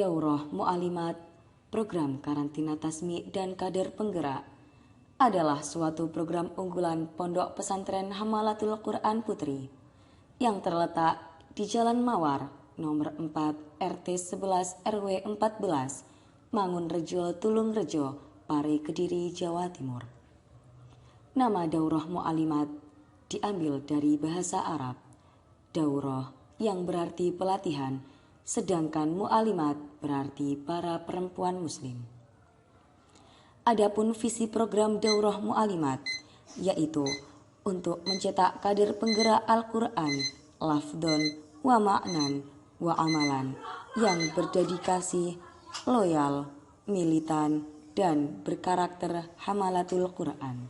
Daurah Mu'alimat, program karantina tasmi dan kader penggerak adalah suatu program unggulan Pondok Pesantren Hamalatul Quran Putri yang terletak di Jalan Mawar, nomor 4, RT 11 RW 14, Mangunrejo, Tulungrejo, Pare, Kediri, Jawa Timur. Nama Daurah Mu'alimat diambil dari bahasa Arab, Daurah yang berarti pelatihan, sedangkan Mu'alimat berarti para perempuan muslim. Adapun visi program Daurah Mu'alimat yaitu untuk mencetak kader penggerak Al-Quran, lafdon, wa ma'nan, wa amalan yang berdedikasi, loyal, militan, dan berkarakter hamalatul Quran.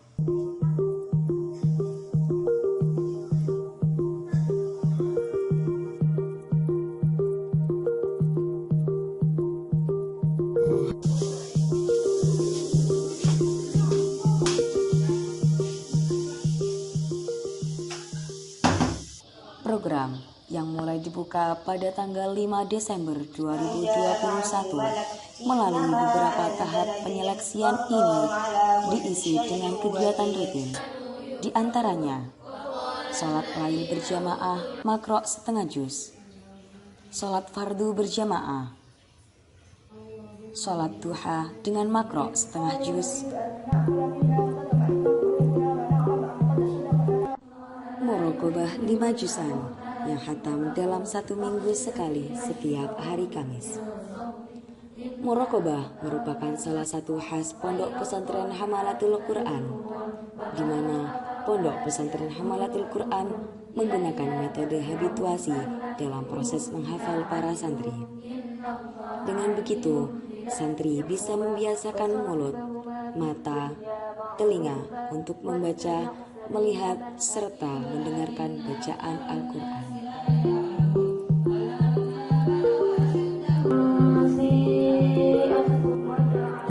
Program yang mulai dibuka pada tanggal 5 Desember 2021 melalui beberapa tahap penyeleksian ini diisi dengan kegiatan rutin. Di antaranya, sholat lail berjamaah makro setengah juz, sholat fardu berjamaah, sholat duha dengan makro setengah juz, muraqabah 5 juzan yang khatam dalam 1 minggu sekali setiap hari Kamis. Muraqabah merupakan salah satu khas Pondok Pesantren Hamalatul Quran, di mana Pondok Pesantren Hamalatul Quran menggunakan metode habituasi dalam proses menghafal para santri. Dengan begitu, santri bisa membiasakan mulut, mata, telinga untuk membaca, melihat, serta mendengarkan bacaan Al-Quran.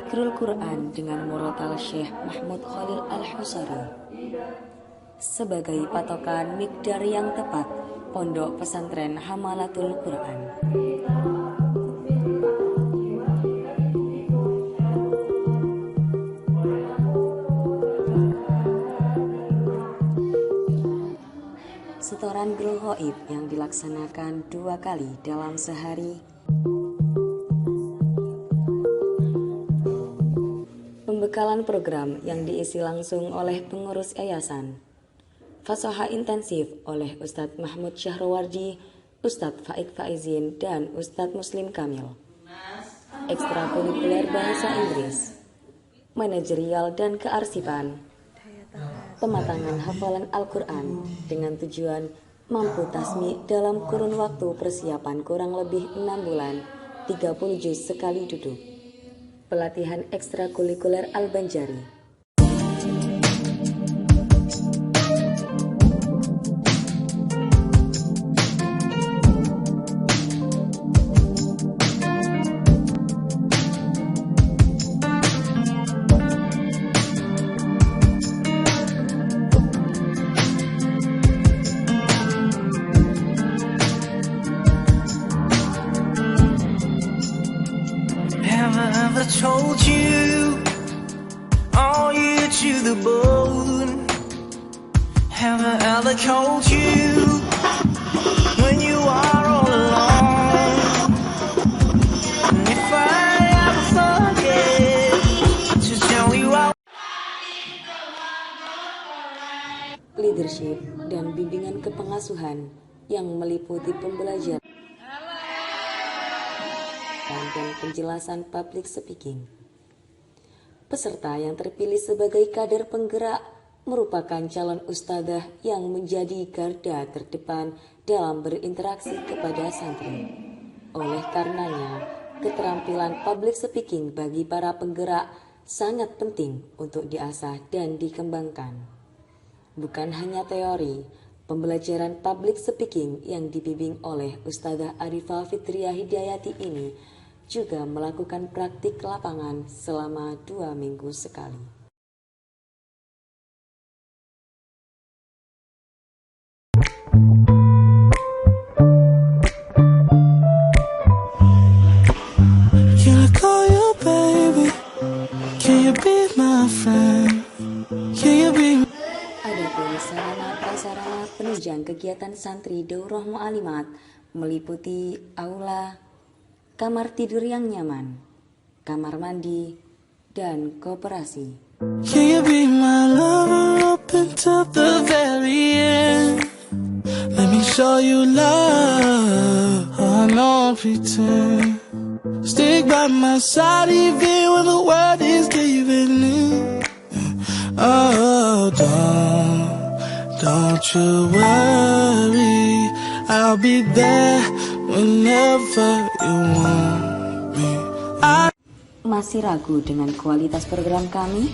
Zikrul Quran dengan murotal Syekh Mahmud Khalil Al-Husari sebagai patokan mikdar yang tepat Pondok Pesantren Hamalatul Quran. Setoran guru ghaib yang dilaksanakan 2 kali dalam sehari. Pembekalan program yang diisi langsung oleh pengurus yayasan. Fasoha intensif oleh Ustadz Mahmud Syahrawardi, Ustadz Faik Faizin, dan Ustadz Muslim Kamil. Ekstrakurikuler bahasa Inggris, manajerial dan kearsipan. Pematangan hafalan Al-Quran dengan tujuan mampu tasmi dalam kurun waktu persiapan kurang lebih 6 bulan, 30 juz sekali duduk. Pelatihan ekstrakurikuler Al-Banjari. Told you, are you to the bone? Have I ever called you when you are all alone? And if I ever forget to tell you I... Leadership dan bimbingan kepengasuhan yang meliputi pembelajaran dan penjelasan public speaking. Peserta yang terpilih sebagai kader penggerak merupakan calon ustadzah yang menjadi garda terdepan dalam berinteraksi kepada santri. Oleh karenanya, keterampilan public speaking bagi para penggerak sangat penting untuk diasah dan dikembangkan. Bukan hanya teori, pembelajaran public speaking yang dibimbing oleh Ustadzah Arifah Fitriah Hidayati ini juga melakukan praktik lapangan selama 2 minggu sekali. be my friend? Can you be? Adapun sarana prasarana penunjang kegiatan santri Daurah Mu'alimat meliputi aula, kamar tidur yang nyaman, kamar mandi, dan koperasi. Can you be my lover up until the very end? Let me show you love, I don't pretend. Stick by my side even when the world is giving in. Oh, don't you worry, I'll be there whenever you want me. Masih ragu dengan kualitas program kami?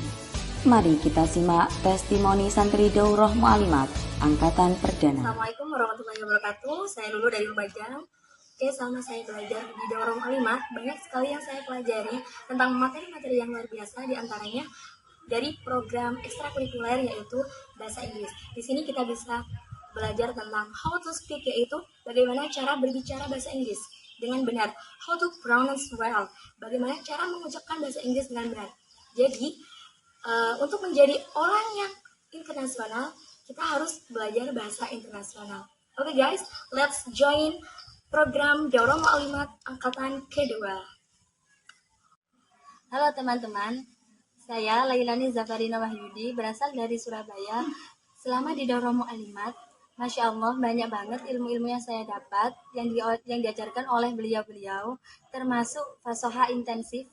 Mari kita simak testimoni santri Daurah Mu'alimat Angkatan Perdana. Assalamualaikum warahmatullahi wabarakatuh. Saya Lulu dari Lumajang. Oke, selama saya belajar di Daurah Mu'alimat, banyak sekali yang saya pelajari tentang materi-materi yang luar biasa, diantaranya dari program ekstrakurikuler yaitu bahasa Inggris. Di sini kita bisa belajar tentang how to speak, yaitu bagaimana cara berbicara bahasa Inggris dengan benar. How to pronounce well, bagaimana cara mengucapkan bahasa Inggris dengan benar. Jadi, untuk menjadi orang yang internasional, kita harus belajar bahasa internasional. Oke guys, let's join program Daurah Mu'alimat Angkatan kedua. Halo teman-teman, saya Lailani Zafarina Wahyudi, berasal dari Surabaya. Selama di Daurah Mu'alimat, Masya Allah, banyak banget ilmu-ilmu yang saya dapat yang diajarkan oleh beliau-beliau, termasuk fasoha intensif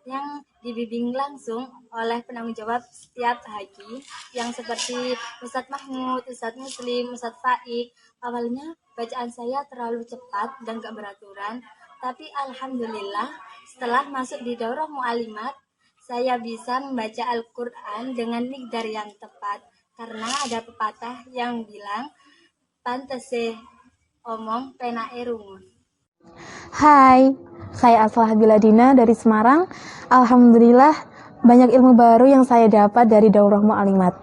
yang dibimbing langsung oleh penanggung jawab setiap haji yang seperti Ustadz Mahmud, Ustadz Muslim, Ustadz Faik. Awalnya bacaan saya terlalu cepat dan gak beraturan, tapi alhamdulillah setelah masuk di Daurah Mu'alimat, saya bisa membaca Al-Quran dengan miqdar yang tepat, karena ada pepatah yang bilang pantese omong penae rungun. Hai, saya Aslah Biladina dari Semarang. Alhamdulillah banyak ilmu baru yang saya dapat dari Daurah Mu'alimat.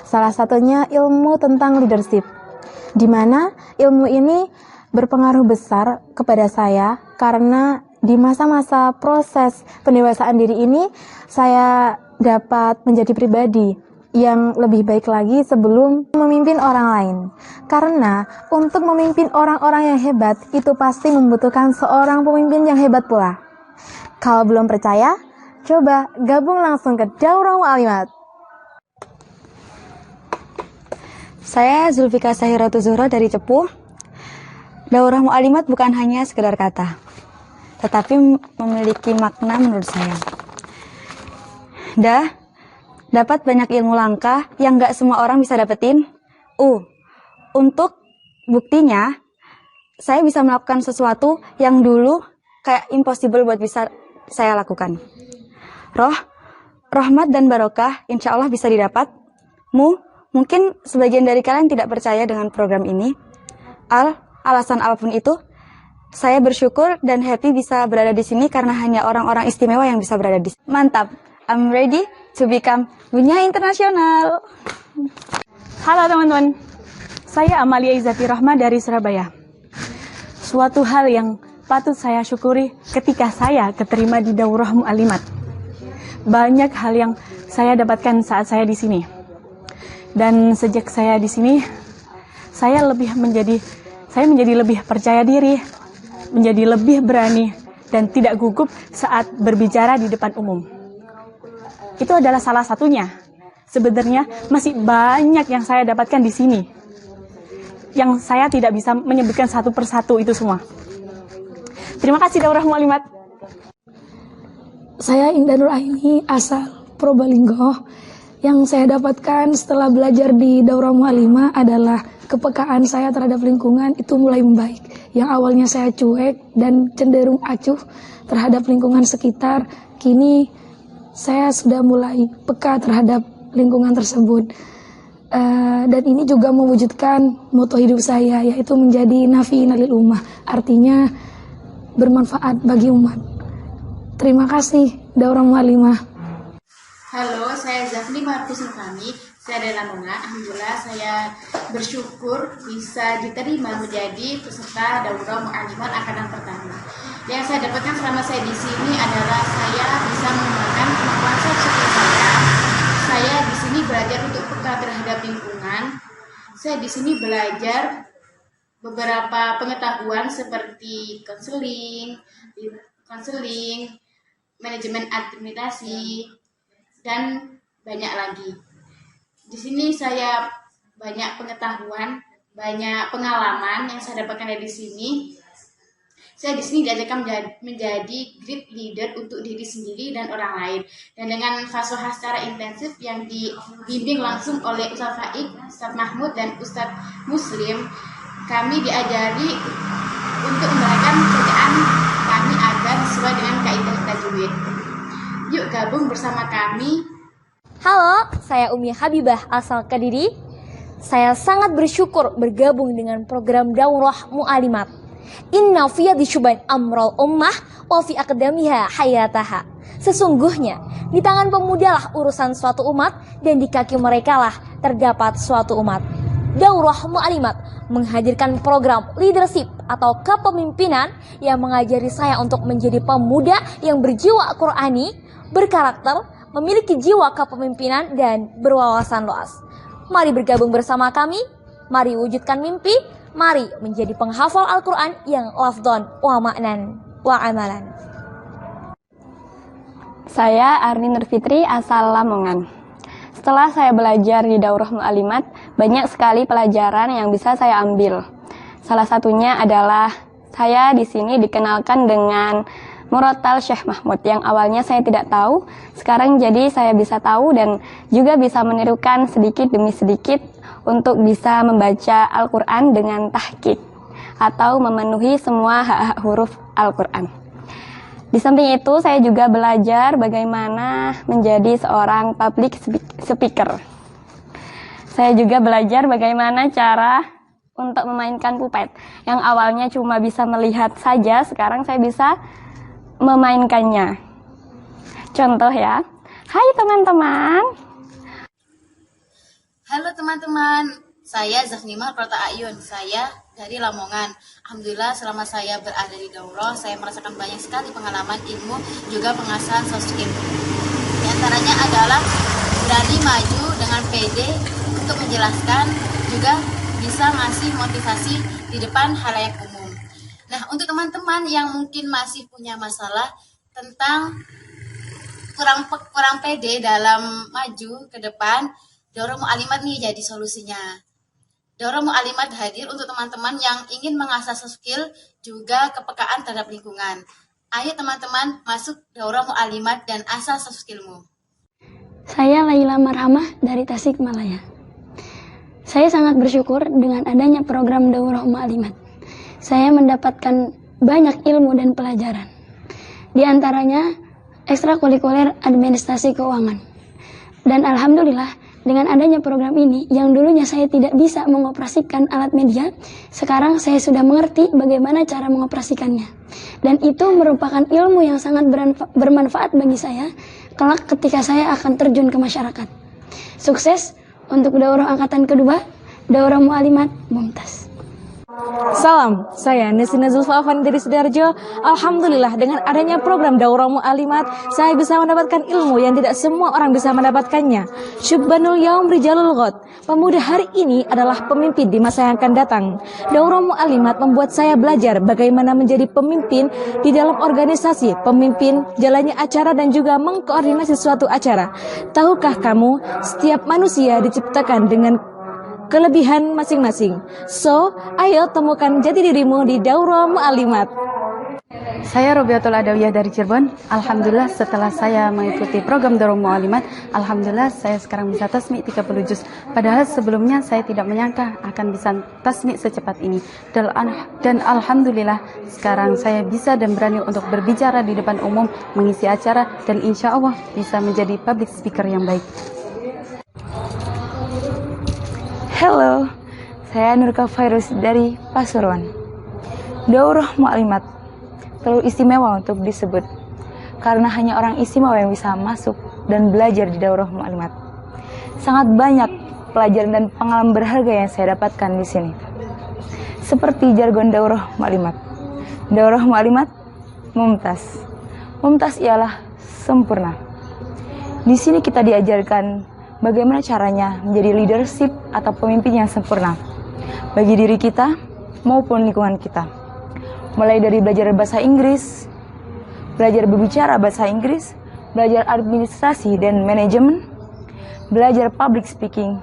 Salah satunya ilmu tentang leadership, di mana ilmu ini berpengaruh besar kepada saya karena di masa-masa proses pendewasaan diri ini saya dapat menjadi pribadi yang lebih baik lagi sebelum memimpin orang lain. Karena untuk memimpin orang-orang yang hebat itu pasti membutuhkan seorang pemimpin yang hebat pula. Kalau belum percaya, coba gabung langsung ke Daurah Mu'alimat. Saya Zulfika Sahiratu Zuhra dari Cepu. Daurah Mu'alimat bukan hanya sekedar kata, tetapi memiliki makna menurut saya. Dapat banyak ilmu langka yang gak semua orang bisa dapetin. Untuk buktinya, saya bisa melakukan sesuatu yang dulu kayak impossible buat bisa saya lakukan. Rahmat dan barokah insya Allah bisa didapat. Mungkin sebagian dari kalian tidak percaya dengan program ini. Alasan apapun itu, saya bersyukur dan happy bisa berada di sini karena hanya orang-orang istimewa yang bisa berada di sini. Mantap, I'm ready to become Bunya Internasional. Halo teman-teman, saya Amalia Izati Rahma dari Surabaya. Suatu hal yang patut saya syukuri ketika saya keterima di Daurah Mu'alimat. Banyak hal yang saya dapatkan saat saya di sini. Dan sejak saya di sini, saya menjadi lebih percaya diri, menjadi lebih berani dan tidak gugup saat berbicara di depan umum. Itu adalah salah satunya. Sebenarnya masih banyak yang saya dapatkan di sini, yang saya tidak bisa menyebutkan satu persatu itu semua. Terima kasih Daurah Mu'alimat. Saya Indah Nur Aini, asal Probolinggo. Yang saya dapatkan setelah belajar di Daurah Mu'alimat adalah kepekaan saya terhadap lingkungan itu mulai membaik. Yang awalnya saya cuek dan cenderung acuh terhadap lingkungan sekitar, kini saya sudah mulai peka terhadap lingkungan tersebut. Dan ini juga mewujudkan moto hidup saya, yaitu menjadi nafi'ina lil ummah, artinya bermanfaat bagi umat. Terima kasih Daurah Mu'alimat. Halo, saya Zafni Markus Infami, saya dari Lamongan. Alhamdulillah saya bersyukur bisa diterima menjadi peserta Daurah Mu'alimat angkatan pertama. Yang saya dapatkan selama saya di sini adalah saya bisa mengembangkan kemampuan soft skill saya untuk peka terhadap lingkungan, saya di sini belajar beberapa pengetahuan seperti konseling, manajemen administrasi, dan banyak lagi. Di sini saya banyak pengetahuan, banyak pengalaman yang saya dapatkan dari sini. Saya di sini diajarkan menjadi great leader untuk diri sendiri dan orang lain. Dan dengan fasuha secara intensif yang dibimbing langsung oleh Ustaz Faik, Ustaz Mahmud, dan Ustaz Muslim, kami diajari untuk menjalankan pekerjaan kami agar sesuai dengan kaidah tajwid. Yuk gabung bersama kami. Halo, saya Umi Habibah asal Kediri. Saya sangat bersyukur bergabung dengan program Daurah Mu'alimat. Inna fiyadi syubain amrol ummah wa fi akadamiha hayataha. Sesungguhnya di tangan pemudalah urusan suatu umat, dan di kaki merekalah terdapat suatu umat. Daurah Mu'alimat menghadirkan program leadership atau kepemimpinan yang mengajari saya untuk menjadi pemuda yang berjiwa Qur'ani, berkarakter, memiliki jiwa kepemimpinan, dan berwawasan luas. Mari bergabung bersama kami, mari wujudkan mimpi, mari menjadi penghafal Al-Quran yang lafdon wa ma'nan wa amalan. Saya Arni Nurfitri asal Lamongan. Setelah saya belajar di Daurah Mu'alimat, banyak sekali pelajaran yang bisa saya ambil. Salah satunya adalah saya di sini dikenalkan dengan Murattal Syekh Mahmud yang awalnya saya tidak tahu, sekarang jadi saya bisa tahu dan juga bisa menirukan sedikit demi sedikit untuk bisa membaca Al-Quran dengan tahqiq atau memenuhi semua hak-hak huruf Al-Quran. Di samping itu saya juga belajar bagaimana menjadi seorang public speaker. Saya juga belajar bagaimana cara untuk memainkan puppet. Yang awalnya cuma bisa melihat saja, sekarang saya bisa memainkannya. Contoh ya. Hai teman-teman. Halo teman-teman, saya Zafnimah Prota Ayun, saya dari Lamongan. Alhamdulillah selama saya berada di Daurah, saya merasakan banyak sekali pengalaman ilmu, juga pengasahan soft skill. Di antaranya adalah berani maju dengan pede untuk menjelaskan, juga bisa ngasih motivasi di depan halayak umum. Nah, untuk teman-teman yang mungkin masih punya masalah tentang kurang pede dalam maju ke depan, Daurah Mu'alimat nih jadi solusinya. Daurah Mu'alimat hadir untuk teman-teman yang ingin mengasah soft skill, juga kepekaan terhadap lingkungan. Ayo teman-teman masuk Daurah Mu'alimat dan asah soft skillmu. Saya Laila Marhamah dari Tasikmalaya. Saya sangat bersyukur dengan adanya program Daurah Mu'alimat. Saya mendapatkan banyak ilmu dan pelajaran. Di antaranya ekstrakurikuler administrasi keuangan. Dan alhamdulillah dengan adanya program ini yang dulunya saya tidak bisa mengoperasikan alat media, sekarang saya sudah mengerti bagaimana cara mengoperasikannya. Dan itu merupakan ilmu yang sangat bermanfaat bagi saya kelak ketika saya akan terjun ke masyarakat. Sukses untuk Daurah Angkatan Kedua, Daurah Mu'alimat Mumtaz. Salam, saya Nesina Zulfafan dari Sidoarjo. Alhamdulillah dengan adanya program Daurah Mu'alimat, saya bisa mendapatkan ilmu yang tidak semua orang bisa mendapatkannya. Syubbanul Yaum Rijalul Ghad. Pemuda hari ini adalah pemimpin di masa yang akan datang. Daurah Mu'alimat membuat saya belajar bagaimana menjadi pemimpin di dalam organisasi, pemimpin jalannya acara dan juga mengkoordinasi suatu acara. Tahukah kamu, setiap manusia diciptakan dengan kelebihan masing-masing. So, ayo temukan jati dirimu di Daurah Mu'alimat. Saya Robiatul Adawiyah dari Cirebon. Alhamdulillah setelah saya mengikuti program Daurah Mu'alimat, alhamdulillah saya sekarang bisa tasmi 30 juz. Padahal sebelumnya saya tidak menyangka akan bisa tasmi secepat ini. Dan alhamdulillah sekarang saya bisa dan berani untuk berbicara di depan umum, mengisi acara, dan insya Allah bisa menjadi public speaker yang baik. Halo, saya Nurka Fairuz dari Pasuruan. Daurah Mu'alimat terlalu istimewa untuk disebut, karena hanya orang istimewa yang bisa masuk dan belajar di Daurah Mu'alimat. Sangat banyak pelajaran dan pengalaman berharga yang saya dapatkan di sini. Seperti jargon Daurah Mu'alimat. Daurah Mu'alimat Mumtaz. Mumtaz ialah sempurna. Di sini kita diajarkan bagaimana caranya menjadi leadership atau pemimpin yang sempurna bagi diri kita maupun lingkungan kita. Mulai dari belajar bahasa Inggris, belajar berbicara bahasa Inggris, belajar administrasi dan manajemen, belajar public speaking,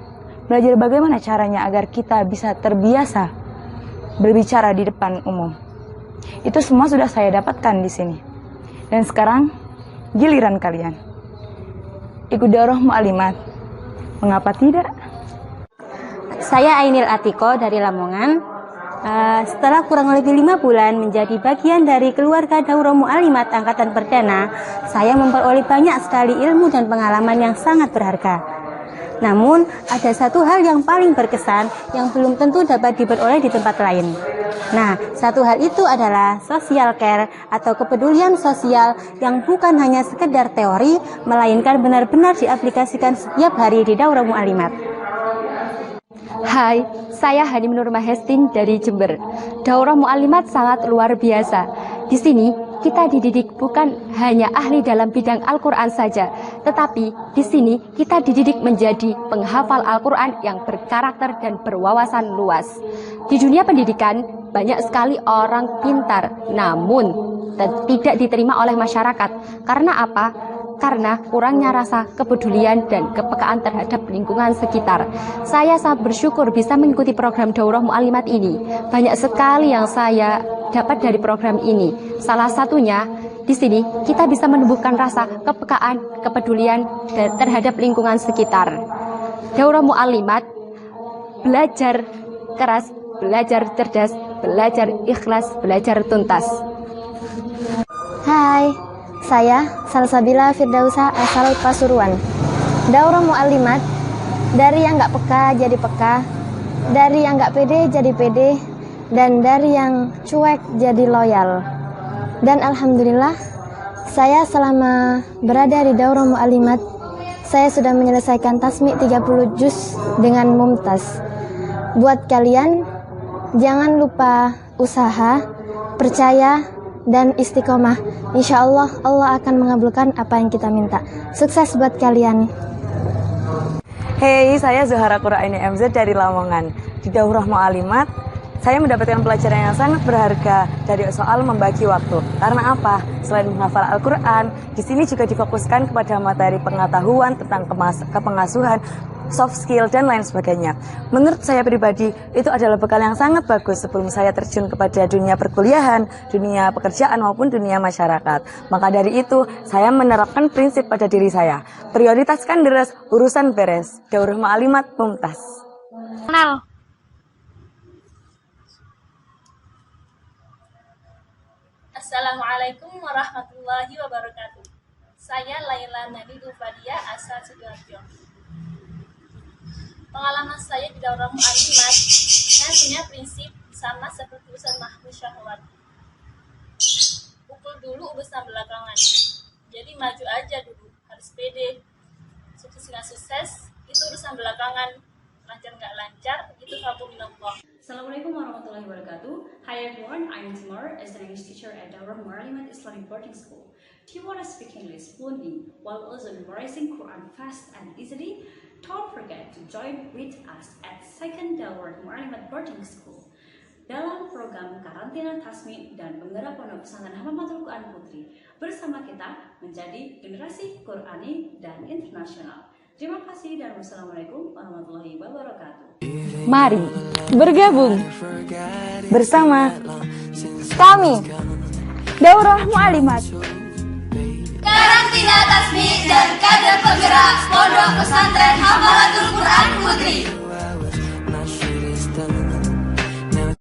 belajar bagaimana caranya agar kita bisa terbiasa berbicara di depan umum. Itu semua sudah saya dapatkan di sini. Dan sekarang giliran kalian. Ikut daurah mu'alimat. Mengapa tidak? Saya Ainil Atiko dari Lamongan. Setelah kurang lebih 5 bulan menjadi bagian dari keluarga Daurah Mu'alimat Angkatan Perdana, saya memperoleh banyak sekali ilmu dan pengalaman yang sangat berharga. Namun, ada satu hal yang paling berkesan yang belum tentu dapat diperoleh di tempat lain. Nah, satu hal itu adalah social care atau kepedulian sosial yang bukan hanya sekedar teori, melainkan benar-benar diaplikasikan setiap hari di Daurah Mu'alimat. Hai, saya Hanim Nur Mahestin dari Jember. Daurah Mu'alimat sangat luar biasa. Di sini kita dididik bukan hanya ahli dalam bidang Al-Quran saja, tetapi di sini kita dididik menjadi penghafal Al-Quran yang berkarakter dan berwawasan luas. Di dunia pendidikan banyak sekali orang pintar, namun tidak diterima oleh masyarakat. Karena apa? Karena kurangnya rasa kepedulian dan kepekaan terhadap lingkungan sekitar. Saya sangat bersyukur bisa mengikuti program Daurah Mu'alimat ini. Banyak sekali yang saya dapat dari program ini. Salah satunya, di sini kita bisa menumbuhkan rasa kepekaan, kepedulian terhadap lingkungan sekitar. Daurah Mu'alimat, belajar keras, belajar cerdas, belajar ikhlas, belajar tuntas. Hai, saya Salsabila Firdausa asal Pasuruan. Daurah Mu'alimat, dari yang nggak peka jadi peka, dari yang nggak pede jadi pede, dan dari yang cuek jadi loyal. Dan alhamdulillah, saya selama berada di Daurah Mu'alimat, saya sudah menyelesaikan tasmi 30 juz dengan mumtaz. Buat kalian, jangan lupa usaha, percaya, dan istiqomah. Insya Allah, Allah akan mengabulkan apa yang kita minta. Sukses buat kalian. Hey, saya Zuhara Quraini MZ dari Lamongan. Di Daurah Mu'alimat, saya mendapatkan pelajaran yang sangat berharga dari soal membagi waktu. Karena apa? Selain menghafal Al-Quran, di sini juga difokuskan kepada materi pengetahuan tentang kepengasuhan, soft skill, dan lain sebagainya. Menurut saya pribadi, itu adalah bekal yang sangat bagus sebelum saya terjun kepada dunia perkuliahan, dunia pekerjaan, maupun dunia masyarakat. Maka dari itu, saya menerapkan prinsip pada diri saya. Prioritaskan deres, urusan beres. Daurah Mu'alimat mumtaz. Kenal. Assalamualaikum warahmatullahi wabarakatuh. Saya Laila Nadi Ufadia asal Sidoarjo. Pengalaman saya di Daurah Mu'alimat, saya punya prinsip sama seperti Ustaz Mahfuz Syahwat. Pukul dulu, urusan belakangan. Jadi maju aja dulu, harus pede. Sukses nggak sukses, itu urusan belakangan. Lancar nggak lancar, itu kabul minallah. Assalamualaikum warahmatullahi wabarakatuh. Hi everyone, I'm Timur, as an English teacher at Daurah Mu'alimat Islamic Boarding School. Do you want to speak English fluently while also memorizing Quran fast and easily? Don't forget to join with us at Second Daurah Mu'alimat Boarding School. Dalam program karantina tasmi dan penggerak pondok pesantren Hafamatul Quran Putri, bersama kita menjadi generasi Qurani dan internasional. Terima kasih dan wassalamualaikum warahmatullahi wabarakatuh. Mari bergabung bersama kami Daurah Mu'alimat, karantina tasmi dan kader penggerak pondok pesantren Hafamatul Quran Putri.